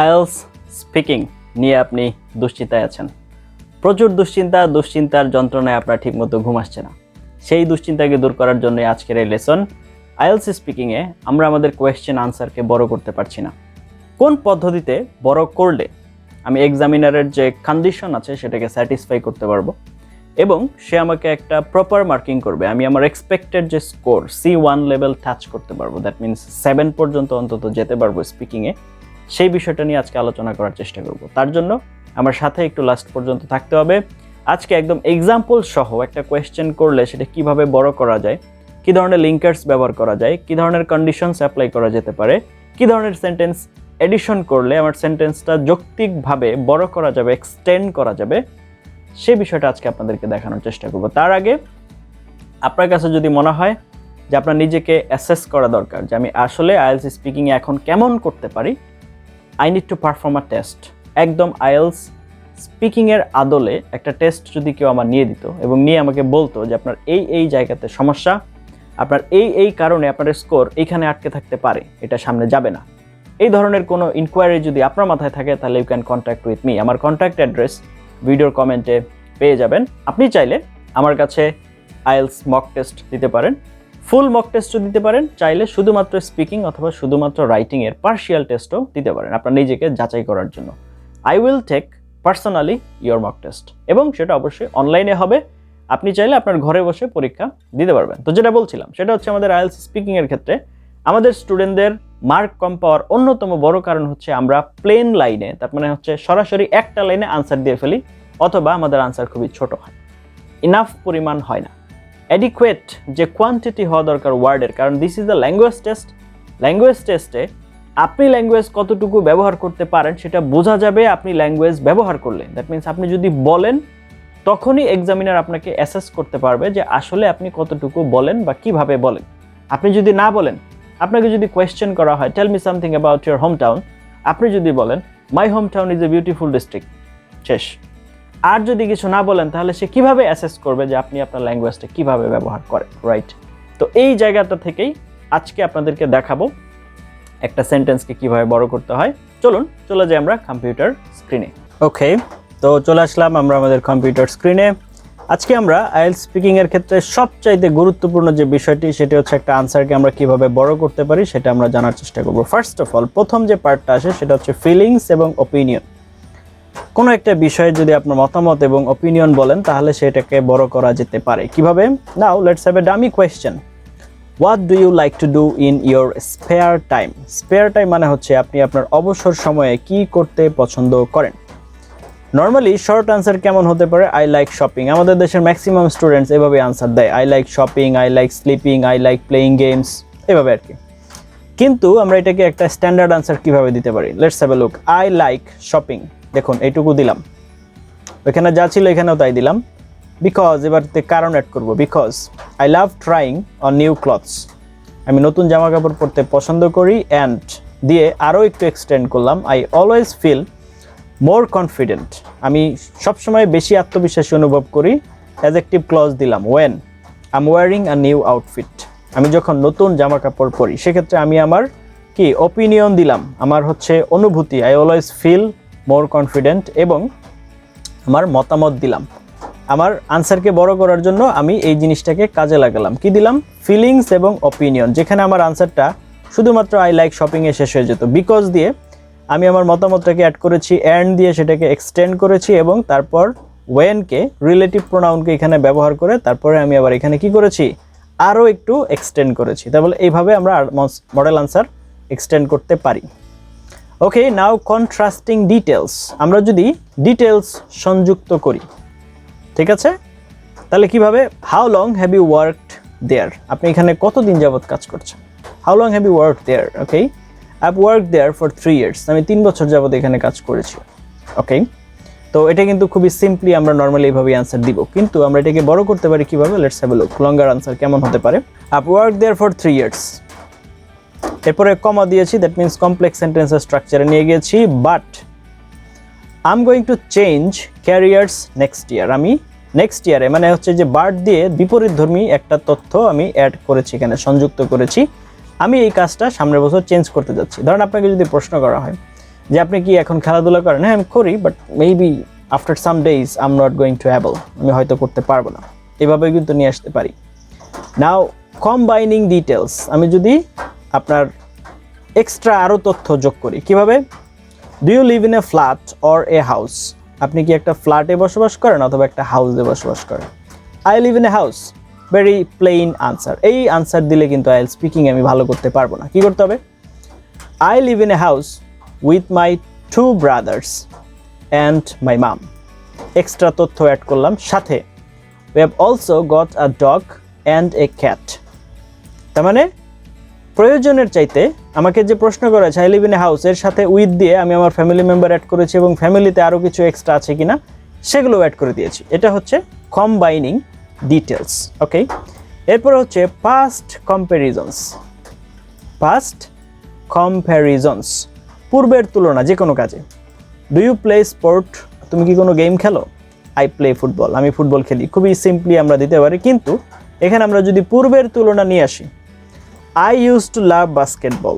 IELTS speaking নিয়ে আপনি দুশ্চিন্তায় আছেন। প্রচুর দুশ্চিন্তার যন্ত্রণায় আপনার ঠিকমতো ঘুম আসছে না। সেই দুশ্চিন্তাকে দূর করার জন্য আজকের এই লেসন। আইএলস স্পিকিংয়ে আমরা আমাদের কোয়েশ্চেন আনসারকে বড় করতে পারছি না। কোন পদ্ধতিতে বড় করলে আমি এক্সামিনারের যে কন্ডিশন আছে সেটাকে স্যাটিসফাই করতে পারবো এবং সে আমাকে একটা প্রপার মার্কিং করবে, আমি আমার এক্সপেক্টেড যে স্কোর C1 লেভেল টাচ করতে পারবো, দ্যাট মিনস 7 পর্যন্ত অন্তত যেতে পারবো স্পিকিংয়ে। সেই বিষয়টা নিয়ে আজকে আলোচনা করার চেষ্টা করব। তার জন্য আমার সাথে একটু লাস্ট পর্যন্ত থাকতে হবে। আজকে একদম এক্সাম্পল সহ একটা কোয়েশ্চেন করলে সেটা কিভাবে বড় করা যায়, কী ধরনের লিঙ্কার্স ব্যবহার করা যায়, কী ধরনের কন্ডিশনস অ্যাপ্লাই করা যেতে পারে, কী ধরনের সেন্টেন্স এডিশন করলে আমার সেন্টেন্সটা যৌক্তিকভাবে বড় করা যাবে, এক্সটেন্ড করা যাবে, সে বিষয়টা আজকে আপনাদেরকে দেখানোর চেষ্টা করব। তার আগে আপনার কাছে যদি মনে হয় যে আপনার নিজেকে অ্যাসেস করা দরকার যে আমি আসলে আইএলস স্পিকিংয়ে এখন কেমন করতে পারি, I need to perform a test. একদম আইএলস স্পিকিংয়ের আদলে একটা টেস্ট যদি কেউ আমার নিয়ে দিত এবং নিয়ে আমাকে বলতো যে আপনার এই জায়গাতে সমস্যা, আপনার এই কারণে আপনার স্কোর এইখানে আটকে থাকতে পারে, এটা সামনে যাবে না, এই ধরনের কোনো ইনকোয়ারি যদি আপনার মাথায় থাকে তাহলে you can contact with me. আমার কন্ট্যাক্ট অ্যাড্রেস ভিডিওর কমেন্টে পেয়ে যাবেন। আপনি চাইলে আমার কাছে আইএলস মক টেস্ট দিতে পারেন, ফুল মক টেস্টও দিতে পারেন, চাইলে শুধুমাত্র স্পিকিং অথবা শুধুমাত্র রাইটিংয়ের পার্শিয়াল টেস্টও দিতে পারেন আপনার নিজেকে যাচাই করার জন্য। I will take personally your mock test এবং সেটা অবশ্যই অনলাইনে হবে। আপনি চাইলে আপনার ঘরে বসে পরীক্ষা দিতে পারবেন। তো যেটা বলছিলাম সেটা হচ্ছে আমাদের আইএলস স্পিকিংয়ের ক্ষেত্রে আমাদের স্টুডেন্টদের মার্ক কম পাওয়ার অন্যতম বড় কারণ হচ্ছে আমরা প্লেন লাইনে, তার মানে হচ্ছে সরাসরি একটা লাইনে আনসার দিয়ে ফেলি অথবা আমাদের আনসার খুবই ছোট হয়, ইনাফ পরিমাণ হয় না, অ্যাডিকুয়েট যে কোয়ান্টিটি হওয়া দরকার ওয়ার্ডের। কারণ this is the language test. Language টেস্টে আপনি ল্যাঙ্গুয়েজ কতটুকু ব্যবহার করতে পারেন সেটা বোঝা যাবে আপনি ল্যাঙ্গুয়েজ ব্যবহার করলে। দ্যাট মিনস আপনি যদি বলেন তখনই এক্সামিনার আপনাকে অ্যাসেস করতে পারবে যে আসলে আপনি কতটুকু বলেন বা কিভাবে বলেন। আপনি যদি না বলেন, আপনাকে যদি কোয়েশ্চেন করা হয় tell me something about your home town, আপনি যদি বলেন my home town is a beautiful district, শেষ। আর যদি কিছু না বলেন তাহলে সে কিভাবে অ্যাসেস করবে যে আপনি আপনার ল্যাঙ্গুয়েজটা কিভাবে ব্যবহার করেন, রাইট? তো এই জায়গাটা থেকেই আজকে আপনাদেরকে দেখাবো একটা সেন্টেন্সকে কিভাবে বড় করতে হয়। চলুন চলে যাই আমরা কম্পিউটার স্ক্রিনে। ওকে, তো চলে আসলাম আমরা আমাদের কম্পিউটার স্ক্রিনে। আজকে আমরা আইএলস স্পিকিংয়ের ক্ষেত্রে সবচাইতে গুরুত্বপূর্ণ যে বিষয়টি সেটি হচ্ছে একটা আনসারকে আমরা কিভাবে বড় করতে পারি সেটা আমরা জানার চেষ্টা করব। ফার্স্ট অফ অল প্রথম যে পার্টটা আসে সেটা হচ্ছে ফিলিংস এবং ওপিনিয়ন। কোনো একটা বিষয়ে যদি আপনার মতামত এবং ওপিনিয়ন বলেন তাহলে সেটাকে বড় করা যেতে পারে কিভাবে। Now let's have a dummy question. What do you like to do in your spare time? Spare time মানে হচ্ছে আপনি আপনার অবসর সময়ে কি করতে পছন্দ করেন। নর্মালি শর্ট আনসার কেমন হতে পারে? I like shopping. আমাদের দেশের ম্যাক্সিমাম স্টুডেন্টস এভাবে আনসার দেয়, I like shopping, I like sleeping, I like playing games, এভাবে আর কি। কিন্তু আমরা এটাকে একটা স্ট্যান্ডার্ড আনসার কিভাবে দিতে পারি? Let's have a look. I like shopping, দেখুন এইটুকু দিলাম, ওইখানে যা ছিল এখানেও তাই দিলাম। বিকজ, এবার কারণ অ্যাড করবো, because I love trying on new clothes, আমি নতুন জামা কাপড় পরতে পছন্দ করি, অ্যান্ড দিয়ে আরও একটু এক্সটেন্ড করলাম, I always feel more confident, আমি সবসময় বেশি আত্মবিশ্বাসী অনুভব করি। অ্যাডজেক্টিভ ক্লজ দিলাম, when I am wearing a new outfit, আমি যখন নতুন জামা কাপড় পরি। সেক্ষেত্রে আমি আমার কি ওপিনিয়ন দিলাম, আমার হচ্ছে অনুভূতি, I always feel more confident, এবং আমার মতামত দিলাম। আমার আনসারকে বড় করার জন্য আমি এই জিনিসটাকে কাজে লাগালাম, কি দিলাম? ফিলিংস এবং ওপিনিয়ন। যেখানে আমার আনসারটা শুধুমাত্র আই লাইক শপিংয়ে শেষ হয়ে যেত, বিকজ দিয়ে আমি আমার মতামতটাকে অ্যাড করেছি, অ্যান্ড দিয়ে সেটাকে এক্সটেন্ড করেছি, এবং তারপর ওয়েনকে, রিলেটিভ প্রোনাউনকে এখানে ব্যবহার করে তারপরে আমি আবার এখানে কি করেছি? আরও একটু এক্সটেন্ড করেছি। তাহলে এইভাবে আমরা মডেল আনসার এক্সটেন্ড করতে পারি। Okay, now contrasting details. আমরা যদি ডিটেলস সংযুক্ত করি, ঠিক আছে, তাহলে কিভাবে? How long have you worked there, আপনি এখানে কতদিন যাবত কাজ করছেন? How long have you worked there? Okay, I have worked there for 3 years, আমি 3 বছর যাবত এখানে কাজ করেছি। ওকে, তো এটা কিন্তু খুবই সিম্পলি আমরা নর্মালি এইভাবে আনসার দিব, কিন্তু আমরা এটাকে বড় করতে পারি কিভাবে? Let's have a look. Longer answer কেমন হতে পারে? I have worked there for 3 years, এরপরে কমা দিয়েছি, দ্যাট মিনস কমপ্লেক্স সেন্টেন্সের স্ট্রাকচারে নিয়ে গিয়েছি। But I am going to change carriers next year, আমি নেক্সট ইয়ারে, মানে হচ্ছে যে বাট দিয়ে বিপরীতধর্মী একটা তথ্য আমি অ্যাড করেছি, এখানে সংযুক্ত করেছি। আমি এই কাজটা সামনের বছর চেঞ্জ করতে যাচ্ছি। ধরেন আপনাকে যদি প্রশ্ন করা হয় যে আপনি কি এখন খেলাধুলা করেন? হ্যাঁ আমি করি, but maybe after some days I am not going to able, আমি হয়তো করতে পারবো না। এভাবে কিন্তু নিয়ে আসতে পারি। নাও কম্বাইনিং ডিটেলস, আমি যদি আপনার এক্সট্রা আরও তথ্য যোগ করি, কিভাবে? Do you live in a flat or a house? আপনি কি একটা ফ্ল্যাটে বসবাস করেন অথবা একটা হাউসে বসবাস করেন? I live in a house, very plain answer. এই আনসার দিলে কিন্তু আইএলটিএস স্পিকিং আমি ভালো করতে পারবো না। কি করতে হবে? I live in a house with my 2 brothers and my mum. Extra তথ্য অ্যাড করলাম, সাথে we have also got a dog and a cat। তার মানে প্রয়োজনের চাইতে আমাকে যে প্রশ্ন করেছে I live in a house, এর সাথে উইথ দিয়ে আমি আমার ফ্যামিলি মেম্বার অ্যাড করেছি এবং ফ্যামিলিতে আরও কিছু এক্সট্রা আছে কিনা সেগুলো অ্যাড করে দিয়েছি। এটা হচ্ছে কম্বাইনিং ডিটেলস। ওকে, এরপর হচ্ছে পাস্ট কম্প্যারিজনস। পাস্ট কম্প্যারিজনস, পূর্বের তুলনা যে কোনো কাজে। Do you play sport? তুমি কি কোনো গেম খেলো? আই প্লে ফুটবল, আমি ফুটবল খেলি। খুবই সিম্পলি আমরা দিতে পারি, কিন্তু এখানে আমরা যদি পূর্বের তুলনা নিয়ে আসি, I use to love basketball,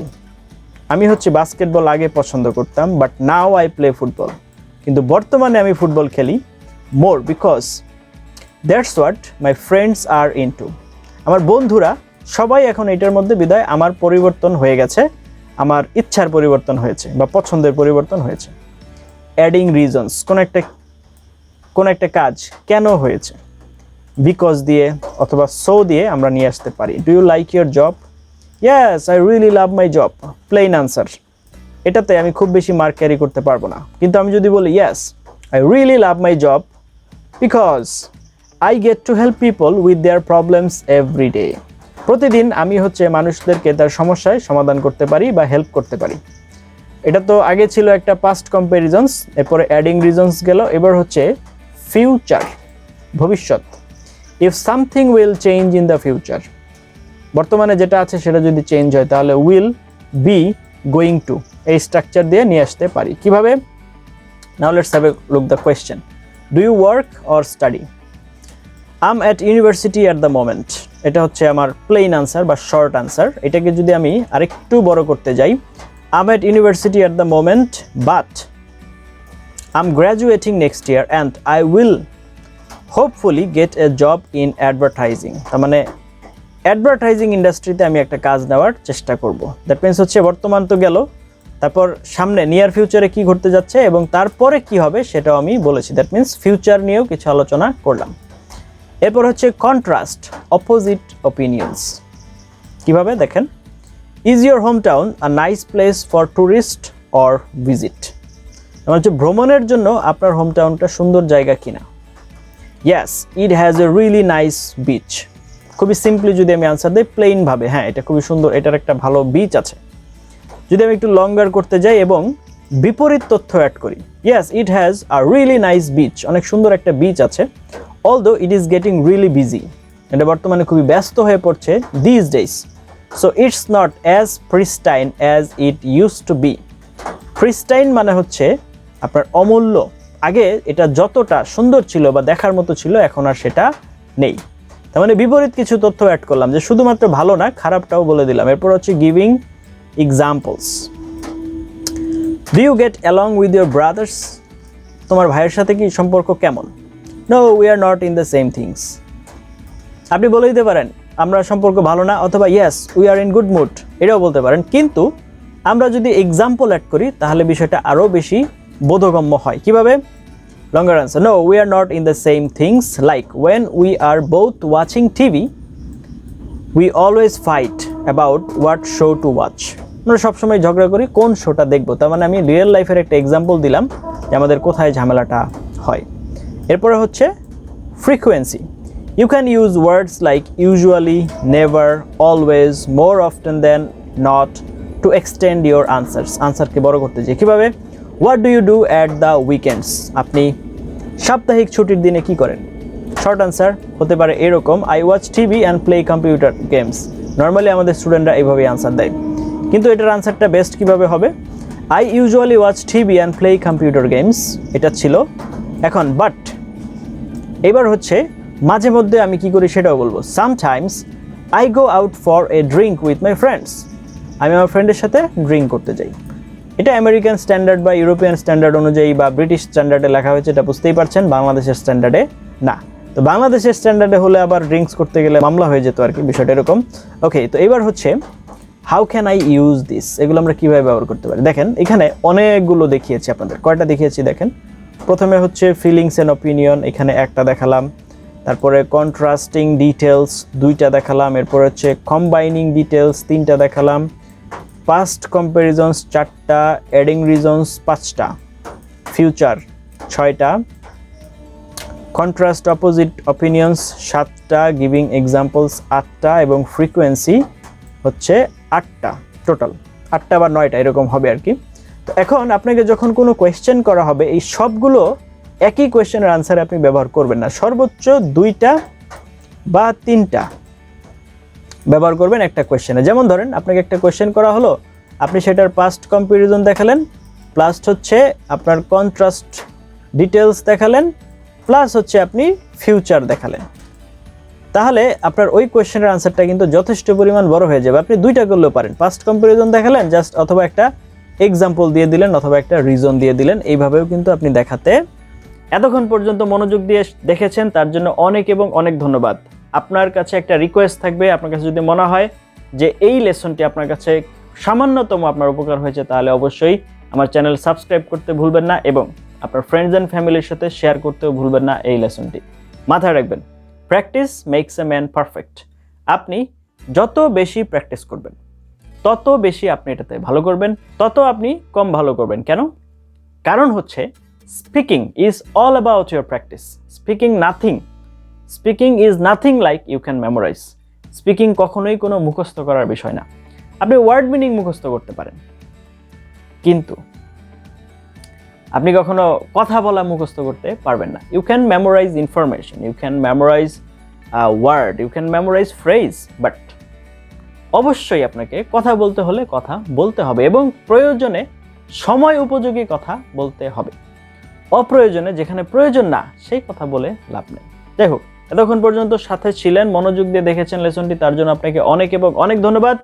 আমি হচ্ছে বাস্কেটবল আগে পছন্দ করতাম, but now I play football, কিন্তু বর্তমানে আমি ফুটবল খেলি more because that's what my friends are into. আমার বন্ধুরা সবাই এখন এটার মধ্যে, বিদায় আমার পরিবর্তন হয়ে গেছে, আমার ইচ্ছার পরিবর্তন হয়েছে বা পছন্দের পরিবর্তন হয়েছে। অ্যাডিং রিজনস, কোন একটা কাজ কেন হয়েছে, বিকজ দিয়ে অথবা সো দিয়ে আমরা নিয়ে আসতে পারি। Do you like your job? Yes I really love my job, plain answer. এটাতে আমি খুব বেশি মার্ক ক্যারি করতে পারবো না, কিন্তু আমি যদি বলি yes I really love my job because I get to help people with their problems every day. প্রতিদিন আমি হচ্ছে মানুষদেরকে তার সমস্যায় সমাধান করতে পারি বা হেল্প করতে পারি। এটা তো আগে ছিল একটা পাস্ট কম্প্যারিজনস, এরপরে অ্যাডিং রিজনস গেল, এবার হচ্ছে ফিউচার, ভবিষ্যৎ। If something will change in the future, বর্তমানে যেটা আছে সেটা যদি চেঞ্জ হয় তাহলে উইল বি গোয়িং টু, এই স্ট্রাকচার দিয়ে নিয়ে আসতে পারি। কিভাবে? Now let's have a look the question. Do you work or study? I am at university at the moment, এটা হচ্ছে আমার প্লেন আনসার বা শর্ট আনসার। এটাকে যদি আমি আরেকটু বড় করতে যাই, I am at university at the moment but I am graduating next year and I will hopefully get a job in advertising. তার মানে অ্যাডভার্টাইজিং ইন্ডাস্ট্রিতে আমি একটা কাজ নেওয়ার চেষ্টা করব। দ্যাট মিনস হচ্ছে বর্তমান তো গেল, তারপর সামনে নিয়ার ফিউচারে কি ঘটতে যাচ্ছে এবং তারপরে কি হবে সেটাও আমি বলেছি। দ্যাট মিনস ফিউচার নিয়েও কিছু আলোচনা করলাম। এরপর হচ্ছে কন্ট্রাস্ট, অপোজিট অপিনিয়ন্স। কিভাবে? দেখেন, is your home town a nice place for tourist or visit? আমার হচ্ছে ভ্রমণের জন্য আপনার হোম টাউনটা সুন্দর জায়গা কিনা? Yes it has a really nice beach. খুবই সিম্পলি যদি আমি আনসার দিই প্লেন ভাবে, হ্যাঁ এটা খুবই সুন্দর, এটার একটা ভালো বিচ আছে। যদি আমি একটু লঙ্গার করতে যাই এবং বিপরীত তথ্য অ্যাড করি, yes it has a really nice beach, অনেক সুন্দর একটা বিচ আছে। Although it is getting really busy, এটা বর্তমানে খুবই ব্যস্ত হয়ে পড়ছে this days. So it's not as pristine as it use to be. Pristine মানে হচ্ছে আপনার অমূল্য, আগে এটা যতটা সুন্দর ছিল বা দেখার মতো ছিল এখন আর সেটা নেই। তার মানে বিপরীত কিছু তথ্য অ্যাড করলাম, যে শুধুমাত্র ভালো না খারাপটাও বলে দিলাম। এরপর হচ্ছে giving examples. Do you get along with your brothers? তোমার ভাইয়ের সাথে কি সম্পর্ক কেমন? No we are not in the same things. আপনি বলে দিতে পারেন আমরা সম্পর্ক ভালো না, অথবা yes we are in good mood, এটাও বলতে পারেন। কিন্তু আমরা যদি এক্সাম্পল অ্যাড করি তাহলে বিষয়টা আরও বেশি বোধগম্য হয়। কিভাবে? Longer answer, no we are not in the same things like when we are both watching TV we always fight about what show to watch. আমরা সবসময় ঝগড়া করি কোন শোটা দেখবো। তার মানে আমি রিয়েল লাইফের একটা এক্সাম্পল দিলাম যে আমাদের কোথায় ঝামেলাটা হয়। এরপরে হচ্ছে frequency. You can use words like usually, never, always, more often than not to extend your answers. আনসারকে বড় করতে চাই। কীভাবে? What do you do at the weekends? আপনি সাপ্তাহিক ছুটির দিনে কি করেন? শর্ট আনসার হতে পারে এরকম, I watch TV and play computer games. Normally আমাদের স্টুডেন্টরা এইভাবেই আনসার দেয়, কিন্তু এটার আনসারটা বেস্ট কিভাবে হবে? I usually watch TV and play computer games, এটা ছিল। এখন বাট এবার হচ্ছে মাঝে মধ্যে আমি কি করি সেটাও বলবো। Sometimes I go out for a drink with my friends, আমি আমার ফ্রেন্ডের সাথে ড্রিঙ্ক করতে যাই। এটা আমেরিকান স্ট্যান্ডার্ড বা ইউরোপিয়ান স্ট্যান্ডার্ড অনুযায়ী বা ব্রিটিশ স্ট্যান্ডার্ডে লেখা হয়েছে, এটা বুঝতেই পারছেন, বাংলাদেশের স্ট্যান্ডার্ডে না। তো বাংলাদেশের স্ট্যান্ডার্ডে হলে আবার ড্রিঙ্কস করতে গেলে মামলা হয়ে যেত আর কি, বিষয়টা এরকম। ওকে, তো এবার হচ্ছে how can I use this, এগুলো আমরা কীভাবে ব্যবহার করতে পারি। দেখেন এখানে অনেকগুলো দেখিয়েছি আপনাদের, কয়টা দেখিয়েছি দেখেন। প্রথমে হচ্ছে ফিলিংস অ্যান্ড অপিনিয়ন, এখানে একটা দেখালাম। তারপরে কন্ট্রাস্টিং ডিটেলস 2টা দেখালাম। এরপর হচ্ছে কম্বাইনিং ডিটেলস 3টা দেখালাম। পাস্ট কম্প্যারিজনস 4টা, অ্যাডিং রিজনস 5টা, ফিউচার 6টা, কন্ট্রাস্ট অপোজিট অপিনিয়ন্স 7টা, গিভিং এক্সাম্পলস 8টা এবং ফ্রিকোয়েন্সি হচ্ছে 8টা, টোটাল 8টা বা 9টা এরকম হবে আর কি। তো এখন আপনাকে যখন কোনো কোয়েশ্চেন করা হবে, এই সবগুলো একই কোয়েশ্চেনের আনসারে আপনি ব্যবহার করবেন না, সর্বোচ্চ 2টা বা 3টা ব্যবহার করবেন একটা কোয়েশ্চেনে। যেমন ধরেন আপনাকে একটা কোয়েশ্চেন করা হলো, আপনি সেটার পাস্ট কম্প্যারিজন দেখালেন, প্লাস হচ্ছে আপনার কন্ট্রাস্ট ডিটেলস দেখালেন, প্লাস হচ্ছে আপনি ফিউচার দেখালেন, তাহলে আপনার ওই কোয়েশ্চেনের আনসারটা কিন্তু যথেষ্ট পরিমাণ বড় হয়ে যাবে। আপনি 2টা করলেও পারেন, পাস্ট কম্প্যারিজন দেখালেন জাস্ট, অথবা একটা এক্সাম্পল দিয়ে দিলেন, অথবা একটা রিজন দিয়ে দিলেন, এইভাবেও কিন্তু আপনি দেখাতে। এতক্ষণ পর্যন্ত মনোযোগ দিয়ে দেখেছেন তার জন্য অনেক এবং অনেক ধন্যবাদ। আপনার কাছে একটা রিকোয়েস্ট থাকবে, আপনার কাছে যদি মনে হয় যে এই লেসনটি আপনার কাছে সামান্যতম আপনার উপকার হয়েছে, তাহলে অবশ্যই আমার চ্যানেল সাবস্ক্রাইব করতে ভুলবেন না এবং আপনার ফ্রেন্ডস অ্যান্ড ফ্যামিলির সাথে শেয়ার করতেও ভুলবেন না এই লেসনটি। মাথায় রাখবেন, practice makes a man perfect. আপনি যত বেশি প্র্যাকটিস করবেন, তত বেশি আপনি এটাতে ভালো করবেন, তত আপনি কম ভালো করবেন। কেন? কারণ হচ্ছে speaking is all about your practice. Speaking is nothing like you can memorize. Speaking কখনোই কোনো মুখস্থ করার বিষয় না। আপনি ওয়ার্ড মিনিং মুখস্থ করতে পারেন, কিন্তু আপনি কখনো কথা বলা মুখস্থ করতে পারবেন না। You can memorize information, you can memorize word, you can memorize phrase, but অবশ্যই আপনাকে কথা বলতে হলে কথা বলতে হবে এবং প্রয়োজনে সময় উপযোগী কথা বলতে হবে। অপ্রয়োজনে, যেখানে প্রয়োজন না, সেই কথা বলে লাভ নেই। যাই হোক, এতক্ষণ পর্যন্ত সাথে ছিলেন, মনোযোগ দিয়ে দেখেছেন লেসনটি, তার জন্য আপনাকে অনেক এবং অনেক ধন্যবাদ।